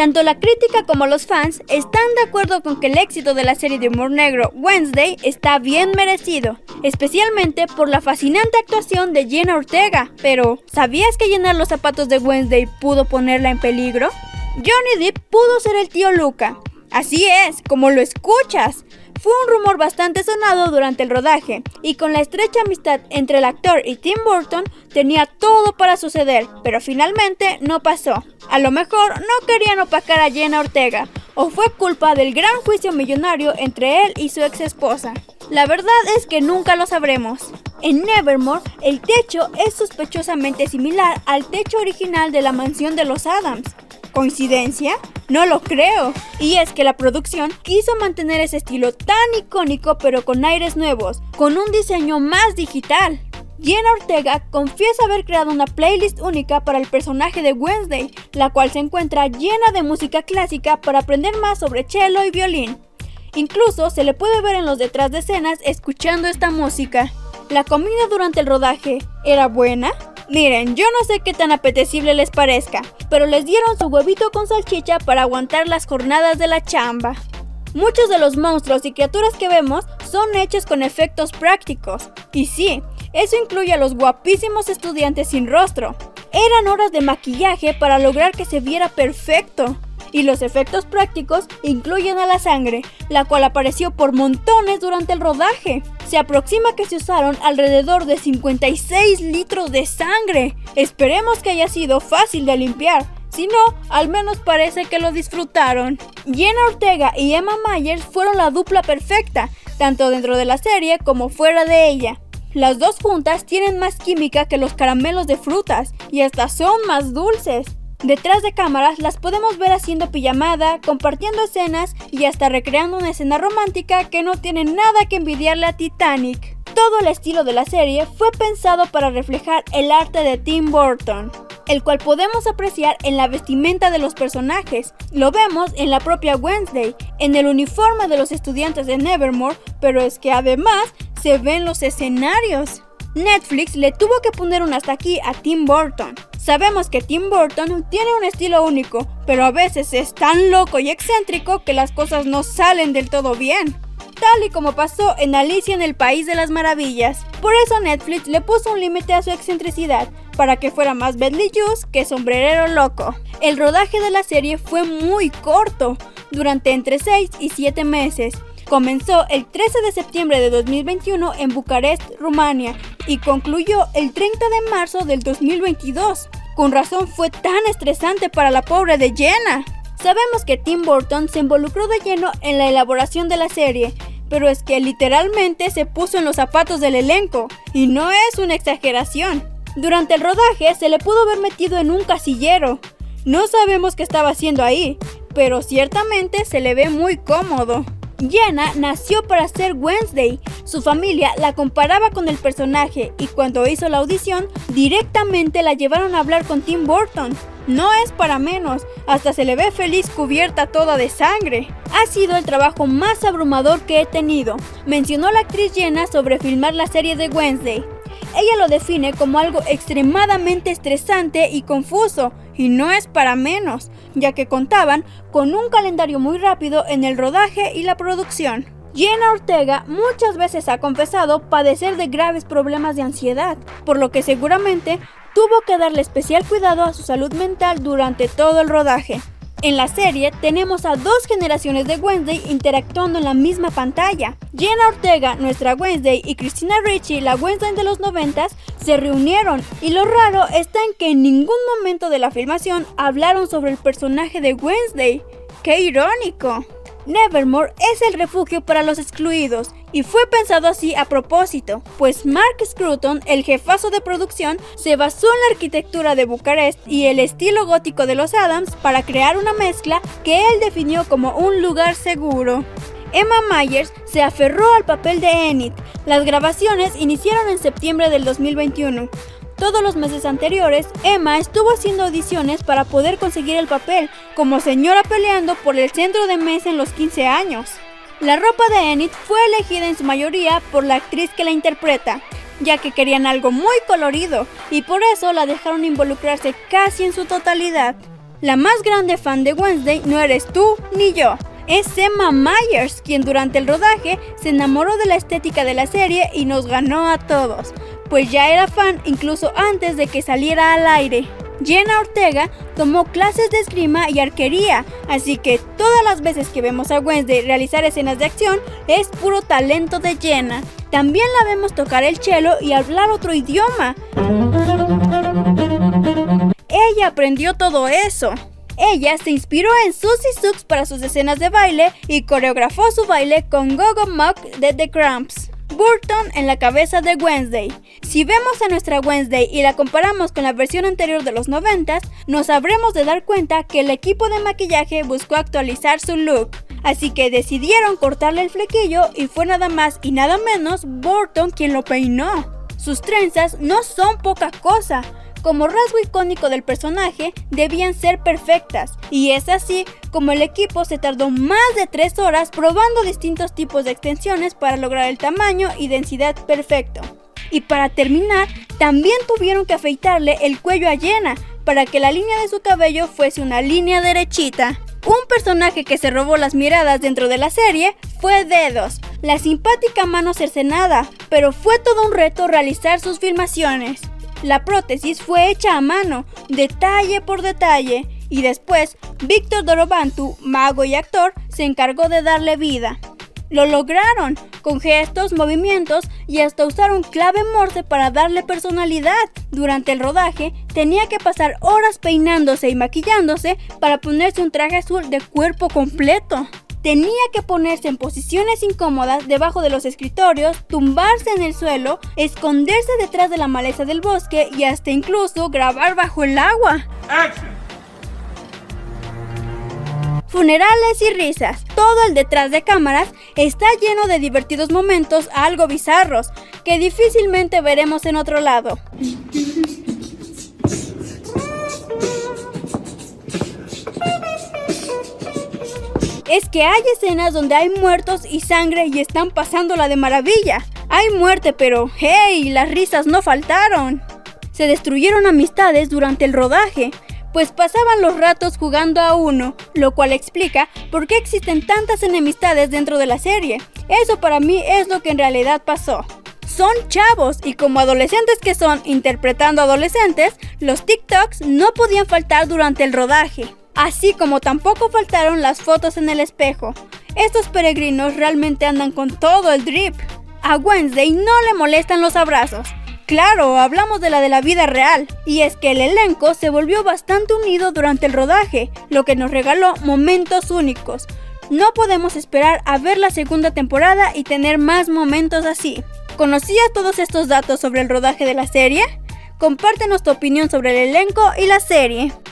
Tanto la crítica como los fans están de acuerdo con que el éxito de la serie de humor negro Wednesday está bien merecido, especialmente por la fascinante actuación de Jenna Ortega. Pero, ¿sabías que llenar los zapatos de Wednesday pudo ponerla en peligro? Johnny Depp pudo ser el tío Luca. Así es, como lo escuchas. Fue un rumor bastante sonado durante el rodaje, y con la estrecha amistad entre el actor y Tim Burton, tenía todo para suceder, pero finalmente no pasó. A lo mejor no querían opacar a Jenna Ortega, o fue culpa del gran juicio millonario entre él y su ex esposa. La verdad es que nunca lo sabremos. En Nevermore, el techo es sospechosamente similar al techo original de la mansión de los Addams. ¿Coincidencia? No lo creo. Y es que la producción quiso mantener ese estilo tan icónico pero con aires nuevos, con un diseño más digital. Jenna Ortega confiesa haber creado una playlist única para el personaje de Wednesday, la cual se encuentra llena de música clásica para aprender más sobre cello y violín. Incluso se le puede ver en los detrás de escenas escuchando esta música. ¿La comida durante el rodaje era buena? Miren, yo no sé qué tan apetecible les parezca, pero les dieron su huevito con salchicha para aguantar las jornadas de la chamba. Muchos de los monstruos y criaturas que vemos son hechos con efectos prácticos. Y sí, eso incluye a los guapísimos estudiantes sin rostro. Eran horas de maquillaje para lograr que se viera perfecto. Y los efectos prácticos incluyen a la sangre, la cual apareció por montones durante el rodaje. Se aproxima que se usaron alrededor de 56 litros de sangre. Esperemos que haya sido fácil de limpiar. Si no, al menos parece que lo disfrutaron. Jenna Ortega y Emma Myers fueron la dupla perfecta, tanto dentro de la serie como fuera de ella. Las dos juntas tienen más química que los caramelos de frutas y hasta son más dulces. Detrás de cámaras las podemos ver haciendo pijamada, compartiendo escenas y hasta recreando una escena romántica que no tiene nada que envidiarle a Titanic. Todo el estilo de la serie fue pensado para reflejar el arte de Tim Burton, el cual podemos apreciar en la vestimenta de los personajes. Lo vemos en la propia Wednesday, en el uniforme de los estudiantes de Nevermore, pero es que además se ven los escenarios. Netflix le tuvo que poner un hasta aquí a Tim Burton. Sabemos que Tim Burton tiene un estilo único, pero a veces es tan loco y excéntrico que las cosas no salen del todo bien. Tal y como pasó en Alicia en el País de las Maravillas. Por eso Netflix le puso un límite a su excentricidad, para que fuera más Beetlejuice que sombrerero loco. El rodaje de la serie fue muy corto, durante entre 6 y 7 meses. Comenzó el 13 de septiembre de 2021 en Bucarest, Rumania, y concluyó el 30 de marzo del 2022. Con razón fue tan estresante para la pobre de Jenna. Sabemos que Tim Burton se involucró de lleno en la elaboración de la serie, pero es que literalmente se puso en los zapatos del elenco, y no es una exageración. Durante el rodaje se le pudo ver metido en un casillero. No sabemos qué estaba haciendo ahí, pero ciertamente se le ve muy cómodo. Jenna nació para ser Wednesday. Su familia la comparaba con el personaje y cuando hizo la audición, directamente la llevaron a hablar con Tim Burton. No es para menos, hasta se le ve feliz cubierta toda de sangre. Ha sido el trabajo más abrumador que he tenido, mencionó la actriz Jenna sobre filmar la serie de Wednesday. Ella lo define como algo extremadamente estresante y confuso, y no es para menos, ya que contaban con un calendario muy rápido en el rodaje y la producción. Jenna Ortega muchas veces ha confesado padecer de graves problemas de ansiedad, por lo que seguramente tuvo que darle especial cuidado a su salud mental durante todo el rodaje. En la serie tenemos a dos generaciones de Wednesday interactuando en la misma pantalla. Jenna Ortega, nuestra Wednesday, y Christina Ricci, la Wednesday de los 90s, se reunieron, y lo raro está en que en ningún momento de la filmación hablaron sobre el personaje de Wednesday. ¡Qué irónico! Nevermore es el refugio para los excluidos, y fue pensado así a propósito, pues Mark Scruton, el jefazo de producción, se basó en la arquitectura de Bucarest y el estilo gótico de los Addams para crear una mezcla que él definió como un lugar seguro. Emma Myers se aferró al papel de Enid. Las grabaciones iniciaron en septiembre del 2021. Todos los meses anteriores, Emma estuvo haciendo audiciones para poder conseguir el papel, como señora peleando por el centro de mesa en los 15 años. La ropa de Enid fue elegida en su mayoría por la actriz que la interpreta, ya que querían algo muy colorido, y por eso la dejaron involucrarse casi en su totalidad. La más grande fan de Wednesday no eres tú ni yo. Es Emma Myers, quien durante el rodaje se enamoró de la estética de la serie y nos ganó a todos, pues ya era fan incluso antes de que saliera al aire. Jenna Ortega tomó clases de esgrima y arquería, así que todas las veces que vemos a Wednesday realizar escenas de acción es puro talento de Jenna. También la vemos tocar el cello y hablar otro idioma. Ella aprendió todo eso. Ella se inspiró en Suzy Sux para sus escenas de baile y coreografó su baile con Go-Go Mock de The Cramps. Burton en la cabeza de Wednesday. Si vemos a nuestra Wednesday y la comparamos con la versión anterior de los 90s, nos habremos de dar cuenta que el equipo de maquillaje buscó actualizar su look, así que decidieron cortarle el flequillo y fue nada más y nada menos Burton quien lo peinó. Sus trenzas no son poca cosa. Como rasgo icónico del personaje, debían ser perfectas, y es así como el equipo se tardó más de 3 horas probando distintos tipos de extensiones para lograr el tamaño y densidad perfecto. Y para terminar, también tuvieron que afeitarle el cuello a Jenna para que la línea de su cabello fuese una línea derechita. Un personaje que se robó las miradas dentro de la serie fue Dedos, la simpática mano cercenada, pero fue todo un reto realizar sus filmaciones. La prótesis fue hecha a mano, detalle por detalle, y después Víctor Dorobantu, mago y actor, se encargó de darle vida. Lo lograron, con gestos, movimientos y hasta usaron clave Morse para darle personalidad. Durante el rodaje, tenía que pasar horas peinándose y maquillándose para ponerse un traje azul de cuerpo completo. Tenía que ponerse en posiciones incómodas debajo de los escritorios, tumbarse en el suelo, esconderse detrás de la maleza del bosque y hasta incluso grabar bajo el agua. ¡Action! Funerales y risas. Todo el detrás de cámaras está lleno de divertidos momentos algo bizarros que difícilmente veremos en otro lado. Es que hay escenas donde hay muertos y sangre y están pasándola de maravilla. Hay muerte, pero ¡hey! Las risas no faltaron. Se destruyeron amistades durante el rodaje, pues pasaban los ratos jugando a uno, lo cual explica por qué existen tantas enemistades dentro de la serie. Eso para mí es lo que en realidad pasó. Son chavos y como adolescentes que son interpretando adolescentes, los TikToks no podían faltar durante el rodaje. Así como tampoco faltaron las fotos en el espejo. Estos peregrinos realmente andan con todo el drip. A Wednesday no le molestan los abrazos. Claro, hablamos de la vida real. Y es que el elenco se volvió bastante unido durante el rodaje, lo que nos regaló momentos únicos. No podemos esperar a ver la segunda temporada y tener más momentos así. ¿Conocías todos estos datos sobre el rodaje de la serie? Compártenos tu opinión sobre el elenco y la serie.